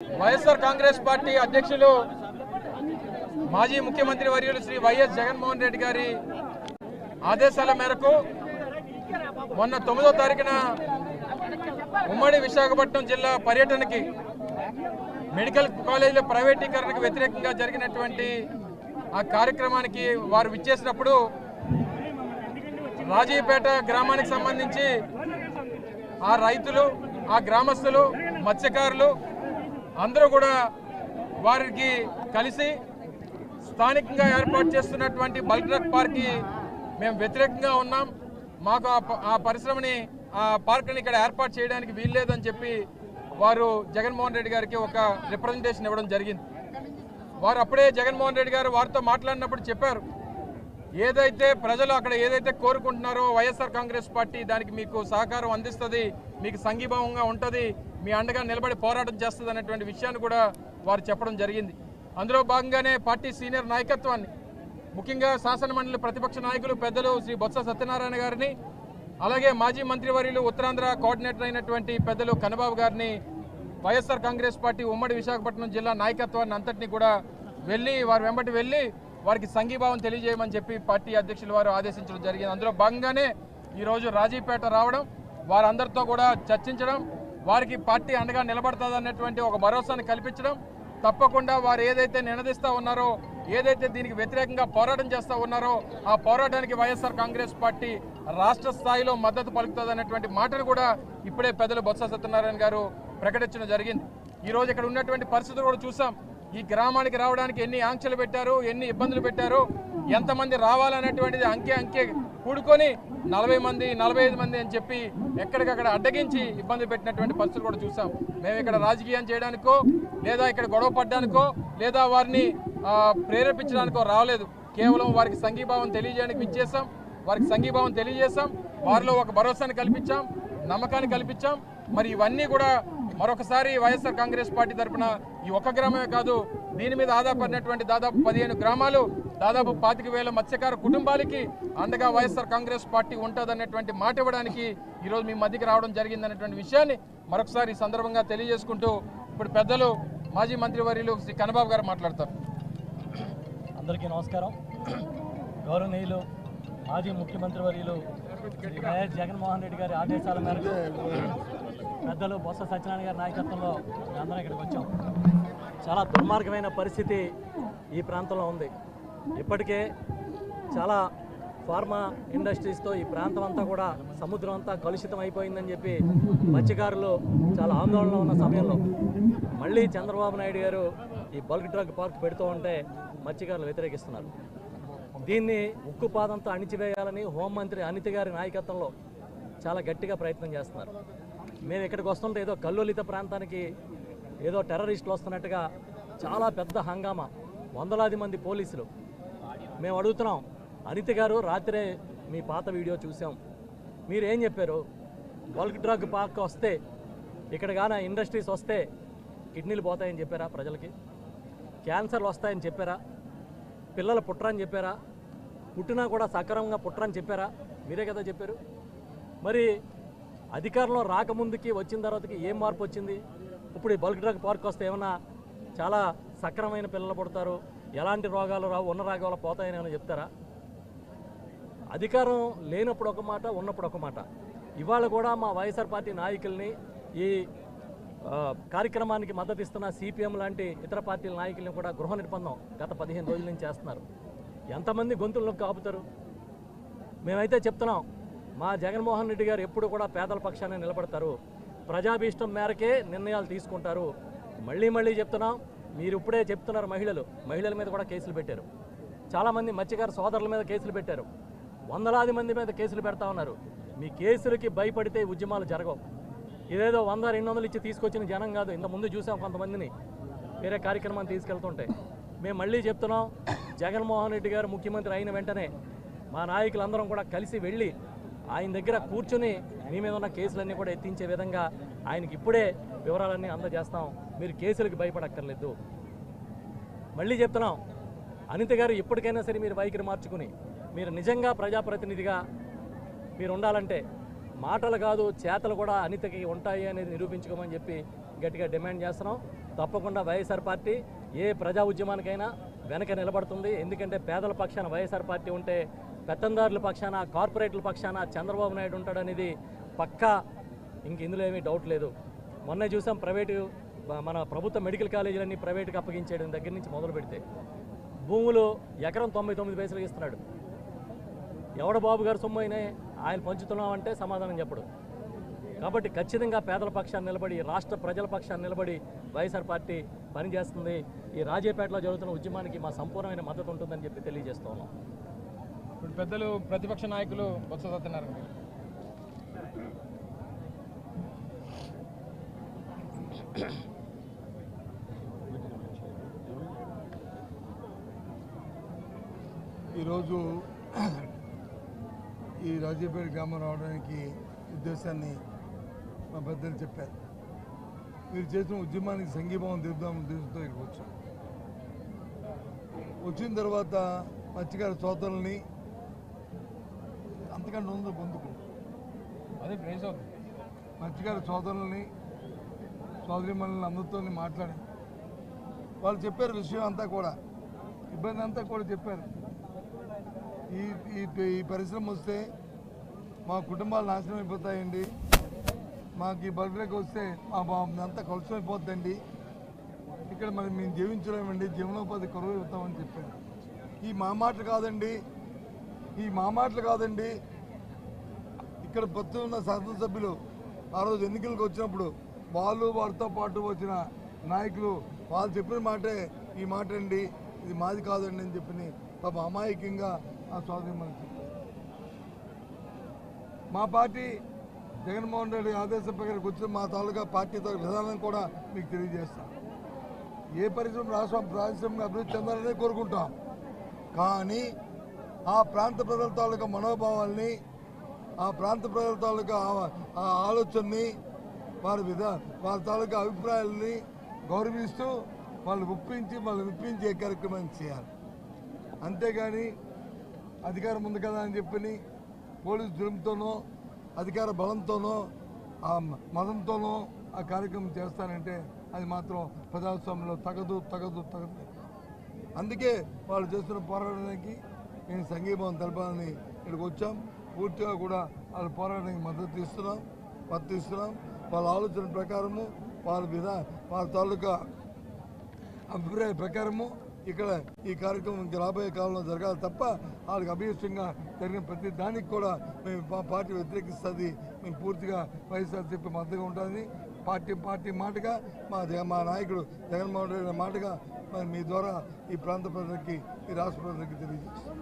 YSR Congress party అధ్యక్షులు మాజీ ముఖ్యమంత్రి వర్యులు శ్రీ వైఎస్ జగన్మోహన్ రెడ్డి గారి ఆదేశాల మేరకు మొన్న 9వ తారీఖున ఉమ్మడి విశాఖపట్నం జిల్లా పర్యటనకి మెడికల్ కాలేజీల ప్రైవేటీకరణకు వ్యతిరేకంగా జరిగినటువంటి ఆ కార్యక్రమానికి వారు విచ్చేసినప్పుడు రాజీపేట గ్రామానికి సంబంధించి ఆ రైతులు, ఆ గ్రామస్తులు, మత్స్యకారులు అందరూ కూడా వారికి కలిసి స్థానికంగా ఏర్పాటు చేస్తున్నటువంటి బల్క్ డ్రగ్ పార్క్కి మేము వ్యతిరేకంగా ఉన్నాం. మాకు ఆ పరిశ్రమని, ఆ పార్క్ని ఇక్కడ ఏర్పాటు చేయడానికి వీల్లేదని చెప్పి వారు జగన్మోహన్ రెడ్డి గారికి ఒక రిప్రజెంటేషన్ ఇవ్వడం జరిగింది. వారు అప్పుడే జగన్మోహన్ రెడ్డి గారు వారితో మాట్లాడినప్పుడు చెప్పారు, ఏదైతే ప్రజలు అక్కడ ఏదైతే కోరుకుంటున్నారో వైఎస్ఆర్ కాంగ్రెస్ పార్టీ దానికి మీకు సహకారం అందిస్తుంది, మీకు సంఘీభావంగా ఉంటుంది, మీ అండగా నిలబడి పోరాటం చేస్తుంది అన్నటువంటి విషయాన్ని కూడా వారు చెప్పడం జరిగింది. అందులో భాగంగానే పార్టీ సీనియర్ నాయకత్వాన్ని, ముఖ్యంగా శాసనమండలి ప్రతిపక్ష నాయకులు పెద్దలు శ్రీ బొత్స సత్యనారాయణ గారిని, అలాగే మాజీ మంత్రివర్యులు ఉత్తరాంధ్ర కోఆర్డినేటర్ అయినటువంటి పెద్దలు కన్నబాబు గారిని, వైఎస్ఆర్ కాంగ్రెస్ పార్టీ ఉమ్మడి విశాఖపట్నం జిల్లా నాయకత్వాన్ని అంతటినీ కూడా వారి వెంబటి వెళ్ళి వారికి సంఘీభావం తెలియజేయమని చెప్పి పార్టీ అధ్యక్షులు వారు ఆదేశించడం జరిగింది. అందులో భాగంగానే ఈరోజు రాజీపేట రావడం, వారందరితో కూడా చర్చించడం, వారికి పార్టీ అండగా నిలబడుతుందన్నటువంటి ఒక భరోసాను కల్పించడం, తప్పకుండా వారు ఏదైతే నినదిస్తూ ఉన్నారో, ఏదైతే దీనికి వ్యతిరేకంగా పోరాటం చేస్తూ ఉన్నారో ఆ పోరాటానికి వైఎస్ఆర్ కాంగ్రెస్ పార్టీ రాష్ట్ర స్థాయిలో మద్దతు పలుకుతుందన్నటువంటి మాటను కూడా ఇప్పుడే పెద్దలు బొత్స సత్యనారాయణ గారు ప్రకటించడం జరిగింది. ఈరోజు ఇక్కడ ఉన్నటువంటి పరిస్థితులు కూడా చూసాం. ఈ గ్రామానికి రావడానికి ఎన్ని ఆంక్షలు పెట్టారు, ఎన్ని ఇబ్బందులు పెట్టారు, ఎంతమంది రావాలనేటువంటిది అంకె కూడుకొని 40 మంది 45 మంది అని చెప్పి ఎక్కడికక్కడ అడ్డగించి ఇబ్బంది పెట్టినటువంటి పరిస్థితులు కూడా చూసాం. మేము ఇక్కడ రాజకీయం చేయడానికో, లేదా ఇక్కడ గొడవ పడ్డానికో, లేదా వారిని ప్రేరేపించడానికో రాలేదు. కేవలం వారికి సంఘీభావం తెలియజేయడానికి విచ్చేసాం, వారికి సంఘీభావం తెలియజేశాం, వారిలో ఒక భరోసాను కల్పించాం, నమ్మకాన్ని కల్పించాం. మరి ఇవన్నీ కూడా మరొకసారి వైఎస్ఆర్ కాంగ్రెస్ పార్టీ తరఫున ఈ ఒక్క గ్రామమే కాదు, దీని మీద ఆధారపడినటువంటి దాదాపు 15 గ్రామాలు, దాదాపు 25,000 మత్స్యకార కుటుంబాలకి అండగా వైఎస్ఆర్ కాంగ్రెస్ పార్టీ ఉంటుందనేటువంటి మాట ఇవ్వడానికి ఈరోజు మీ మధ్యకి రావడం జరిగిందనేటువంటి విషయాన్ని మరొకసారి ఈ సందర్భంగా తెలియజేసుకుంటూ ఇప్పుడు పెద్దలు మాజీ మంత్రివర్యులు శ్రీ కన్నబాబు గారు మాట్లాడతారు. అందరికీ నమస్కారం. గౌరవనీయులు మాజీ ముఖ్యమంత్రి వర్యులు శ్రీ వైఎస్ జగన్మోహన్ రెడ్డి గారి ఆదేశాల మేరకు పెద్దలు బొత్స సత్యనారాయణ గారి నాయకత్వంలో అందరం ఇక్కడికి వచ్చాం. చాలా దుర్మార్గమైన పరిస్థితి ఈ ప్రాంతంలో ఉంది. ఇప్పటికే చాలా ఫార్మా ఇండస్ట్రీస్తో ఈ ప్రాంతం అంతా కూడా, సముద్రం అంతా కలుషితం అయిపోయిందని చెప్పి మత్స్యకారులు చాలా ఆందోళనలో ఉన్న సమయంలో మళ్ళీ చంద్రబాబు నాయుడు గారు ఈ బల్క్ డ్రగ్ పార్క్ పెడుతూ ఉంటే మత్స్యకారులు వ్యతిరేకిస్తున్నారు. దీన్ని ఉక్కుపాదంతో అణిచివేయాలని హోంమంత్రి అనిత గారి నాయకత్వంలో చాలా గట్టిగా ప్రయత్నం చేస్తున్నారు. మేము ఇక్కడికి వస్తుంటే ఏదో కల్లోలిత ప్రాంతానికి ఏదో టెర్రరిస్టులు వస్తున్నట్టుగా చాలా పెద్ద హంగామా, వందలాది మంది పోలీసులు. మేము అడుగుతున్నాం, అనిత గారు రాత్రే మీ పాత వీడియో చూసాం, మీరు ఏం చెప్పారు? బల్క్ డ్రగ్ పార్క్ వస్తే, ఇక్కడ కానీ ఇండస్ట్రీస్ వస్తే కిడ్నీలు పోతాయని చెప్పారా? ప్రజలకి క్యాన్సర్లు వస్తాయని చెప్పారా? పిల్లలు పుట్టరని చెప్పారా? పుట్టినా కూడా సక్రమంగా పుట్టరని చెప్పారా? మీరే కదా చెప్పారు. మరి అధికారంలో రాకముందుకి వచ్చిన తర్వాతకి ఏం మార్పు వచ్చింది? ఇప్పుడు ఈ బల్క్ డ్రగ్ పార్క్ వస్తే ఏమన్నా చాలా సక్రమైన పిల్లలు పుడతారు, ఎలాంటి రోగాలు రావు, ఉన్న రోగాలు పోతాయని ఏమైనా చెప్తారా? అధికారం లేనప్పుడు ఒక మాట, ఉన్నప్పుడు ఒక మాట. ఇవాళ కూడా మా వైఎస్ఆర్ పార్టీ నాయకుల్ని, ఈ కార్యక్రమానికి మద్దతు ఇస్తున్న సిపిఎం లాంటి ఇతర పార్టీల నాయకుల్ని కూడా గృహ నిర్బంధం గత 15 రోజుల నుంచి చేస్తున్నారు. ఎంతమంది గొంతులను కాపుతారు? మేమైతే చెప్తున్నాం, మా జగన్మోహన్ రెడ్డి గారు ఎప్పుడు కూడా పేదల పక్షాన్ని నిలబడతారు, ప్రజాభీష్టం మేరకే నిర్ణయాలు తీసుకుంటారు. మళ్ళీ చెప్తున్నాం, మీరు ఇప్పుడే చెప్తున్నారు, మహిళల మీద కూడా కేసులు పెట్టారు, చాలామంది మత్స్యకార సోదరుల మీద కేసులు పెట్టారు, వందలాది మంది మీద కేసులు పెడతా ఉన్నారు. మీ కేసులకి భయపడితే ఉద్యమాలు జరగవు. ఇదేదో 100-200 ఇచ్చి తీసుకొచ్చిన జనం కాదు. ఇంతకుముందు చూసాం కొంతమందిని వేరే కార్యక్రమాన్ని తీసుకెళ్తుంటే. మేము మళ్ళీ చెప్తున్నాం, జగన్మోహన్ రెడ్డి గారు ముఖ్యమంత్రి అయిన వెంటనే మా నాయకులందరం కూడా కలిసి వెళ్ళి ఆయన దగ్గర కూర్చొని మీ మీద ఉన్న కేసులన్నీ కూడా ఎత్తించే విధంగా ఆయనకి ఇప్పుడే వివరాలన్నీ అందజేస్తాం. మీరు కేసులకు భయపడక్కర్లేదు. మళ్ళీ చెప్తున్నాం, అనిత గారు ఇప్పటికైనా సరే మీరు వైఖరి మార్చుకుని, మీరు నిజంగా ప్రజాప్రతినిధిగా మీరు ఉండాలంటే మాటలు కాదు చేతలు కూడా అనితకి ఉంటాయి అనేది నిరూపించుకోమని చెప్పి గట్టిగా డిమాండ్ చేస్తున్నాం. తప్పకుండా వైఎస్ఆర్ పార్టీ ఏ ప్రజా ఉద్యమానికైనా వెనక నిలబడుతుంది. ఎందుకంటే పేదల పక్షాన వైఎస్ఆర్ పార్టీ ఉంటే పెత్తందారుల పక్షాన, కార్పొరేట్ల పక్షాన చంద్రబాబు నాయుడు ఉంటాడనేది పక్కా, ఇంక ఇందులో ఏమీ డౌట్ లేదు. మొన్నే చూసాం మన ప్రభుత్వ మెడికల్ కాలేజీలన్నీ ప్రైవేట్కి అప్పగించేయడం దగ్గర నుంచి మొదలు పెడితే భూములు ఎకరం 99 పైసలు ఇస్తున్నాడు. ఎవడ బాబు గారు సొమ్ము అయినా ఆయన పంచుతున్నామంటే సమాధానం చెప్పడు. కాబట్టి ఖచ్చితంగా పేదల పక్షాన్ని నిలబడి, రాష్ట్ర ప్రజల పక్షాన్ని నిలబడి వైఎస్ఆర్ పార్టీ పనిచేస్తుంది. ఈ రాజేపేటలో జరుగుతున్న ఉద్యమానికి మా సంపూర్ణమైన మద్దతు ఉంటుందని చెప్పి తెలియజేస్తూ ఉన్నాం. ఇప్పుడు పెద్దలు ప్రతిపక్ష నాయకులు బొత్స సత్యనారాయణ గారు ఈరోజు ఈ రాజేపేట గ్రామం రావడానికి ఉద్దేశాన్ని మా పెద్దలు చెప్పారు. మీరు చేసిన ఉద్యమానికి సంఘీభావం తెలుద్దాం ఉద్దేశంతో ఇక్కడికి వచ్చాం. వచ్చిన తర్వాత మత్స్యకార సోదరుల్ని అంతకంటే ఉందో పొందుకు అదే ప్రైజ్ అవుతుంది. మత్స్యకార సోదరుల్ని సోదరిమణులని అందరితో మాట్లాడి వాళ్ళు చెప్పారు విషయం అంతా కూడా, ఇబ్బంది అంతా కూడా చెప్పారు. ఈ పరిశ్రమ వస్తే మా కుటుంబాలు నాశనం అయిపోతాయండి, మాకు ఈ బల్బ్రేక్ వస్తే మా అంతా కలుషమైపోతుందండి, ఇక్కడ మరి మేము జీవించలేమండి, జీవనోపాధి కరువు అవుతామని చెప్పారు. ఈ మా మాటలు కాదండి, ఇక్కడ పొత్తు ఉన్న శాసనసభ్యులు ఆ రోజు ఎన్నికలకు వచ్చినప్పుడు వారితో పాటు వచ్చిన నాయకులు వాళ్ళు చెప్పిన మాటే ఈ మాట అండి, ఇది మాది కాదండి అని చెప్పి పాప అమాయకంగా ఆ సోదరి మనకి చెప్పారు. మా పార్టీ జగన్మోహన్ రెడ్డి ఆదేశం ప్రకారం వచ్చిన మా తాలూకా పార్టీ విధానం కూడా మీకు తెలియజేస్తాం. ఏ రాష్ట్రం పారిశ్రామిక అభివృద్ధి చెందాలని కోరుకుంటాం, కానీ ఆ ప్రాంత ప్రజల తాలూకా మనోభావాల్ని, ఆ ప్రాంత ప్రజల తాలూకా ఆలోచనని, వారి తాలూకా అభిప్రాయాలని గౌరవిస్తూ వాళ్ళు విప్పించే కార్యక్రమాన్ని చేయాలి. అంతేగాని అధికారం ఉంది కదా అని చెప్పని పోలీసు జులుంతోనో అధికార బలంతోనో ఆ మతంతోనో ఆ కార్యక్రమం చేస్తానంటే అది మాత్రం ప్రజాస్వామ్యంలో తగదు. అందుకే వాళ్ళు చేస్తున్న పోరాటానికి మేము సంఘీభావం తెలపాలని ఇక్కడికి వచ్చాం. పూర్తిగా కూడా వాళ్ళ పోరాటానికి మద్దతు ఇస్తున్నాం. వాళ్ళ ఆలోచన ప్రకారము, వాళ్ళ తాలూకా అభిప్రాయ ప్రకారము ఇక్కడ ఈ కార్యక్రమం రాబోయే కాలంలో జరగాలి తప్ప వాళ్ళకి అభీష్టంగా జరిగిన ప్రతి దానికి కూడా మేము పార్టీ వ్యతిరేకిస్తుంది. మేము పూర్తిగా వైఎస్ఆర్సీపీ మద్దతుగా ఉంటుంది. పార్టీ మాటగా మా నాయకుడు జగన్మోహన్ రెడ్డి మాటగా మీ ద్వారా ఈ ప్రాంత ప్రజలకి, ఈ రాష్ట్ర ప్రజలకి తెలియజేస్తాం.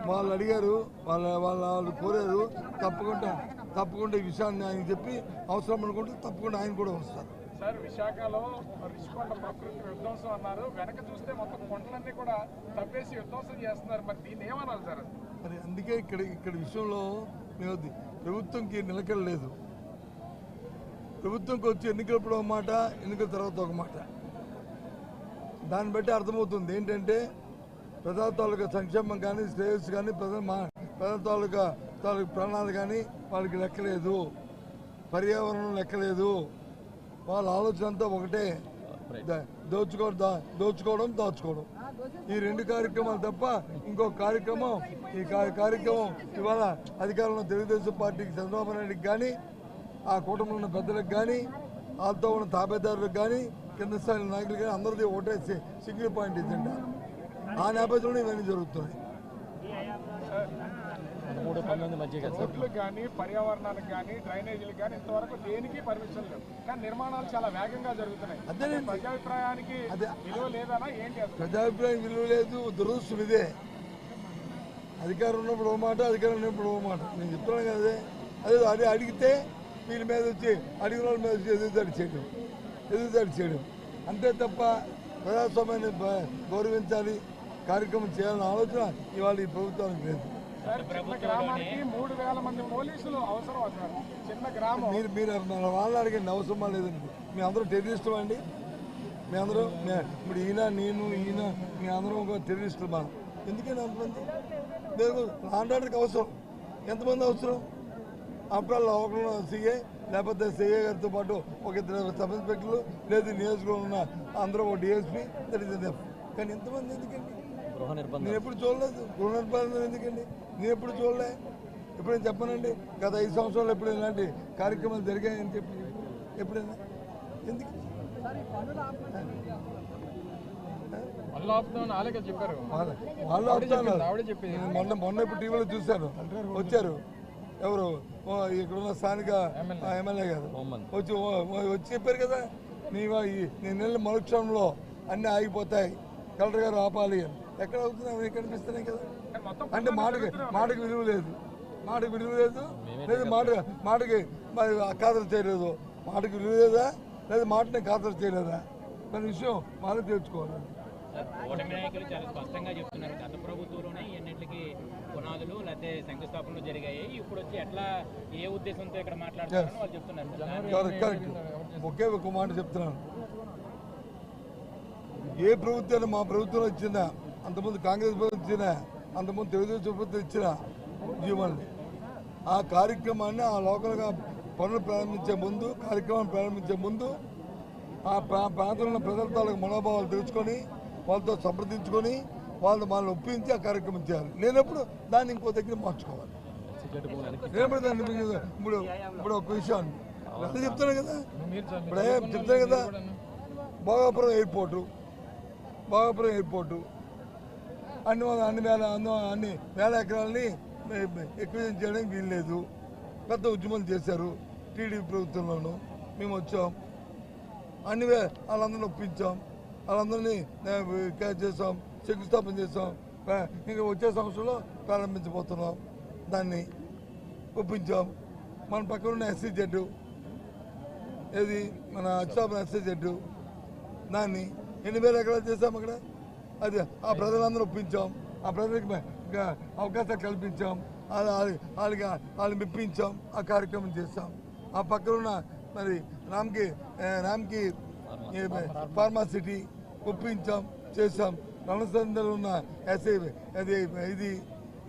వాళ్ళు అడిగారు, వాళ్ళు కోరారు. తప్పకుండా ఈ విషయాన్ని ఆయన చెప్పి అవసరం అనుకుంటే తప్పకుండా ఆయన కూడా వస్తారు. సార్, విశాఖలో రిషికొండ ప్రకృతి విధ్వంసం అన్నారు, వెనక చూస్తే మొత్తం కొండలన్నీ కూడా తప్పేసి విధ్వంసం చేస్తున్నారు. మరి దీన్ని ఏమన్నారు సార్? మరి అందుకే ఇక్కడ విషయంలో మేము ప్రభుత్వంకి నిలకడ లేదు. ప్రభుత్వంకి వచ్చి ఎన్నికలప్పుడు ఒక మాట, ఎన్నికల తర్వాత ఒక మాట. దాన్ని బట్టి అర్థమవుతుంది ఏంటంటే ప్రజల తాలూకా సంక్షేమం కానీ, శ్రేయస్సు కానీ, ప్రజల తాలూకా ప్రాణాలు కానీ వాళ్ళకి లెక్కలేదు, పర్యావరణం లెక్కలేదు. వాళ్ళ ఆలోచన అంతా ఒకటే, దోచుకోవడం, దాచుకోవడం. ఈ రెండు కార్యక్రమాలు తప్ప ఇంకొక కార్యక్రమం ఈ కార్యక్రమం ఇవాళ అధికారంలో తెలుగుదేశం పార్టీకి, చంద్రబాబు నాయుడికి కానీ, ఆ కూటమిలో ఉన్న పెద్దలకు కానీ, వాళ్ళతో ఉన్న తాబేదారులకు కానీ, కింద స్థాయి నాయకులు కానీ అందరిది ఒకటే సింగిల్ పాయింట్ ఎజెండా. ఆ నేపథ్యంలో ఇవన్నీ జరుగుతున్నాయి. రోడ్లకు కానీ, పర్యావరణానికి కానీ, డ్రైనేజీలకు కానీ ఇంతవరకు దేనికి పర్మిషన్ లేవు, కానీ నిర్మాణాలు చాలా వేగంగా జరుగుతున్నాయి. అదే ప్రజాభిప్రాయానికి విలువ లేదనా ఏంటి? ప్రజాభిప్రాయం విలువ లేదు. దురదృష్టం ఇదే. అధికారం ఉన్నప్పుడు ఓ మాట, అధికారం ఉన్నప్పుడు ఓ మాట. నేను చెప్తున్నాను కదా, అదే అడిగితే వీళ్ళ మీద వచ్చి అడిగిన వాళ్ళ మీద వచ్చి ఎదురుదాడి చేయడం అంతే తప్ప ప్రజాస్వామ్యాన్ని గౌరవించాలి, కార్యక్రమం చేయాలన్న ఆలోచన ఇవాళ ఈ ప్రభుత్వానికి లేదు. చిన్న గ్రామానికి 3000 మంది పోలీసులు అవసరం అవుతారు. చిన్న గ్రామం. మీరు వాళ్ళని అడిగండి, అవసరమా లేదండి. మీ అందరూ టెర్రరిస్టులు అండి. మీ అందరూ ఇప్పుడు ఈయన మీ అందరం ఒక టెర్రరిస్టులు. మనం ఎందుకని అంతమంది ఆంధ్రాకి అవసరం? ఎంతమంది అవసరం? అప్పుడు ఒకరు సీఏ లేకపోతే సిఐ గారితో పాటు ఒక ఇద్దరు సబ్ ఇన్స్పెక్టర్లు, లేదు నియోజకవర్గంలో ఉన్న అందరూ ఒక డిఎస్పీ, దట్ ఈస్ ఎనఫ్. కానీ ఎంతమంది ఎందుకండి? నేను ఎప్పుడు చూడలేదు. గృహ నిర్బంధం ఎందుకండి? నేను ఎప్పుడు చూడలే. ఎప్పుడైనా చెప్పనండి గత 5 సంవత్సరాలు ఎప్పుడైనా ఇలాంటి కార్యక్రమాలు జరిగాయని చెప్పి ఎప్పుడైనా ఎందుకు వాళ్ళు ఆపుతామని చెప్పారు. వాళ్ళు మొన్న ఇప్పుడు టీవీలో చూశాను, వచ్చారు ఎవరు ఇక్కడున్న స్థానిక ఎమ్మెల్యే గారు వచ్చి చెప్పారు కదా, నీ నెల మరుక్షణంలో అన్నీ ఆగిపోతాయి, కలెక్టర్ గారు ఆపాలి అని. ఎక్కడ అవుతున్నాయి? కనిపిస్తున్నాయి కదా. అంటే మాటకి విలువ లేదు, మాటకి విలువ లేదు, లేదు మాటకి ఖాతరు చేయలేదు. మాటకి విలువ లేదా, లేదా మాటని ఖాతరు చేయలేదా? దాని విషయం మాకు తెలుసుకోవాలి. కూటమి నాయకులు చాలా స్పష్టంగా చెప్తున్నారు, గత ప్రభుత్వంలోనే ఎన్నింటికి పునాదులు లేకపోతే శంకుస్థాపనలు జరిగాయి, ఇప్పుడు వచ్చి ఎట్లా ఏ ఉద్దేశంతో ఇక్కడ మాట్లాడుతున్నారని వాళ్ళు చెప్తున్నారు. కరెక్ట్. ఒకే ఒక మాట చెప్తున్నాను, ఏ ప్రభుత్వాన్ని మా ప్రభుత్వంలో ఇచ్చిందా, అంతకుముందు కాంగ్రెస్ ప్రభుత్వం ఇచ్చినా, అంతకుముందు తెలుగుదేశం ప్రభుత్వం ఇచ్చిన జీవనాన్ని, ఆ కార్యక్రమాన్ని ఆ లోకల్గా పనులు ప్రారంభించే ముందు, కార్యక్రమాన్ని ప్రారంభించే ముందు ఆ ప్రాంతంలో ఉన్న ప్రజల తాలూకు మనోభావాలు తెలుసుకొని వాళ్ళతో సంప్రదించుకొని వాళ్ళని ఒప్పించి ఆ కార్యక్రమం చేయాలి. లేనప్పుడు దాన్ని ఇంకో దగ్గర మార్చుకోవాలి. లేనప్పుడు దాన్ని ఇప్పుడు ఒక విషయాన్ని అదే చెప్తాను కదా, ఇప్పుడు చెప్తాను కదా, భోగాపురం ఎయిర్పోర్టు అన్ని వేల ఎకరాలని ఎక్విజిషన్ చేయడానికి వీల్లేదు. పెద్ద ఉద్యమం చేశారు టీడీపీ ప్రభుత్వంలోనూ. మేము వచ్చాం, వాళ్ళందరినీ ఒప్పించాం, వాళ్ళందరినీ క్యాచ్ చేసాం, శంకుస్థాపన చేసాం. ఇంకా వచ్చే సంవత్సరంలో ప్రారంభించబోతున్నాం. దాన్ని ఒప్పించాం. మన పక్కన ఉన్న SEZ ఏది మన అచ్చాపన SEZ దాన్ని 8,000 ఎకరాలు చేసాం అక్కడ. అది ఆ ప్రజలందరూ ఒప్పించాం, ఆ ప్రజలకి అవకాశాలు కల్పించాం, వాళ్ళని మెప్పించాం, ఆ కార్యక్రమం చేస్తాం. ఆ పక్కనున్న మరి రామ్కి ఫార్మాసిటీ ఒప్పించాం, చేసాం. రణసందలో ఉన్న ఇది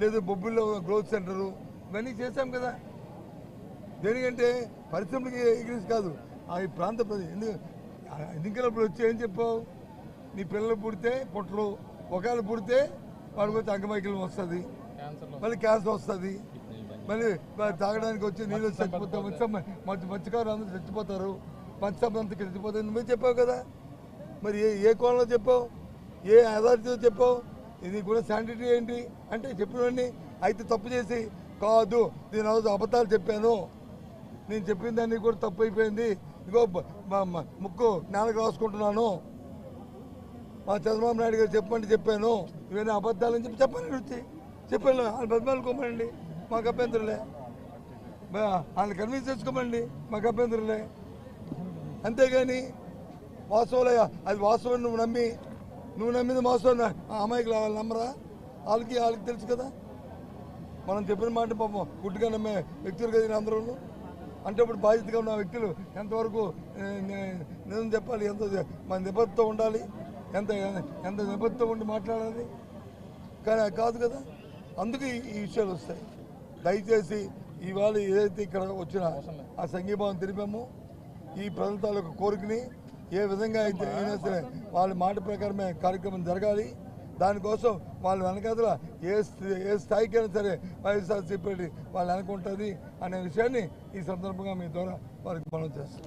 లేదు, బొబ్బుల్లో గ్రోత్ సెంటరు, ఇవన్నీ చేశాం కదా. దేనికంటే పరిశ్రమలకి ఎగ్రీస్ కాదు, ఈ ప్రాంత ప్రజలు. ఎన్నికలప్పుడు వచ్చి ఏం చెప్పావు, నీ పిల్లలు పుడితే పుట్టరు, ఒకవేళ పుడితే వాడికి వచ్చి అంగమైకల్యం వస్తుంది, మళ్ళీ క్యాన్సర్ వస్తుంది, మళ్ళీ తాగడానికి వచ్చి నీళ్ళు చచ్చిపోతాం, మత్స్యకారులు అందరూ చచ్చిపోతారు, మత్స్యం అంతా చచ్చిపోతాయి. నువ్వే చెప్పావు కదా. మరి ఏ కోణంలో చెప్పావు, ఏ అథారిటీతో చెప్పావు, ఇది కూడా శానిటరీ ఏంటి అంటే చెప్పినవన్నీ. అయితే తప్పు చేసి కాదు, నేను అబద్ధాలు చెప్పాను, నేను చెప్పిన దాన్ని కూడా తప్పు అయిపోయింది, ఇగో ముక్కు నేలకు రాసుకుంటున్నాను, మా చంద్రబాబు నాయుడు గారు చెప్పండి చెప్పాను, ఇవన్నీ అబద్ధాలని చెప్పండి వచ్చి చెప్పాను. వాళ్ళు బతిమాలుకోమండి, మాకు అభ్యంతరులే. వాళ్ళని కన్విన్స్ చేసుకోమండి, మాకు అభ్యంతరులే. అంతేగాని వాస్తవాలే, అది వాస్తవం నువ్వు నమ్మింది వాస్తవం, అమ్మాయికి నమ్మరా? వాళ్ళకి తెలుసు కదా. మనం చెప్పిన మాట పాపం గుడ్డుగా నమ్మే వ్యక్తులు కదా అందరూ. అంటే ఇప్పుడు బాధ్యతగా ఉన్న వ్యక్తులు ఎంతవరకు నిజం చెప్పాలి, ఎంత మన నిబద్ధత ఉండాలి, ఎంత నిబద్ధత ఉండి మాట్లాడాలి. కానీ కాదు కదా. అందుకే ఈ విషయాలు వస్తాయి. దయచేసి ఇవాళ ఏదైతే ఇక్కడ వచ్చిన ఆ సంఘీభావం తెలిపామో, ఈ ప్రజల తాలూకు కోరికని ఏ విధంగా అయితే అయినా సరే వాళ్ళ మాట ప్రకారమే కార్యక్రమం జరగాలి. దానికోసం వాళ్ళ వెనకాతల ఏ స్థాయికైనా సరే వైఎస్ఆర్సీపీ వాళ్ళు అనుకుంటుంది అనే విషయాన్ని ఈ సందర్భంగా మీ ద్వారా వారికి మనం చేస్తాం.